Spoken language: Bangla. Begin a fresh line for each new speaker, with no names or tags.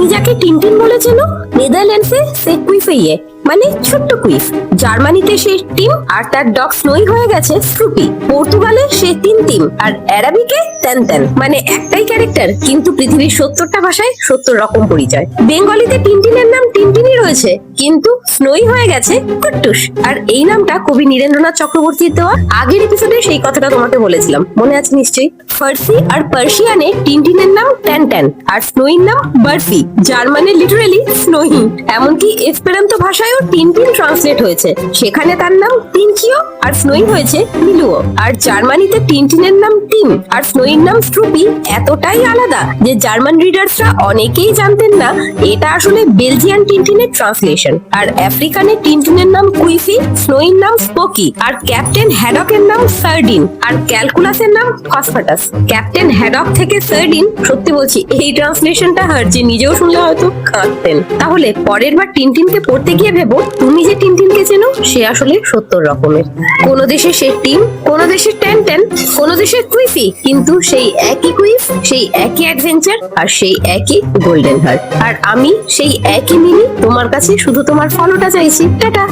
তুমি যাকে টিনটিন বলেছো, নেদারল্যান্ডসে সে কুইফেইয়ে মানে ছোট্ট কুইফ, জার্মানিতে সে টিম আর তার ডগ স্নোই হয়ে গেছে স্ট্রুপি, পর্তুগালে সে টিম আর অ্যারাবিকে তেন মানে একটাই ক্যারেক্টার কিন্তু পৃথিবীর 70টা ভাষায় 70 রকম পরিচয়। বেঙ্গলিতে টিনটিনের নাম টিনটিনই রয়েছে কিন্তু স্নোই হয়ে গেছে কুট্টুস। আর এই নামটা কবি নীরেন্দ্রনাথ চক্রবর্তীর দেওয়া। আগের এপিসোডে সেই কথাটা তোমাকে বলেছিলাম, মনে আছে নিশ্চয়ই। ফার্সি আর পার্সিয়ানে টিনটিনের নাম ট্যান আর স্নোইর নাম বার্ফি, জার্মানে লিটারালি স্নোহি। এমনকি এসপেরান্তো ভাষায়ও টিনটিন ট্রান্সলেট হয়েছে, সেখানে তার নাম টিনচিও আর স্নোই হয়েছে মিলুও। আর জার্মানিতে টিনটিনের নাম টিম আর স্নোইর নাম স্ট্রুপি এতটাই আলাদা যে জার্মান রিডার্সরা অনেকেই জানতেন না এটা আসলে বেলজিয়ান টিনটিনের ট্রান্সলেশন। আর আফ্রিকানে টিনটিনের নাম কুইফি, স্নোইর নাম স্পোকি, আর ক্যাপ্টেন হ্যাডকের নাম সার্ডিন, আর ক্যালকুলাসের নাম ফসফাটাস। ক্যাপ্টেন হ্যাডক থেকে সার্ডিন, সত্যি বলছি এই ট্রান্সলেশনটা হার্জি নিজেও শুনলে হয়তো কাঁদতেন। তাহলে পরের বার টিনটিনকে পড়তে গিয়ে ভেবো তুমি যে টিনটিনকে চেনো সে আসলে 70 রকমের। কোন দেশে সে টিম, কোন দেশে ট্যান, কোন দেশে কুইফি, কিন্তু সেই একই কুইফ, সেই একই অ্যাডভেঞ্চার আর সেই একই গোল্ডেন হার্ট। আর আমি সেই একই মিনি তোমার কাছে শুধু তোমার ফলোটা চাইছি। টাটা।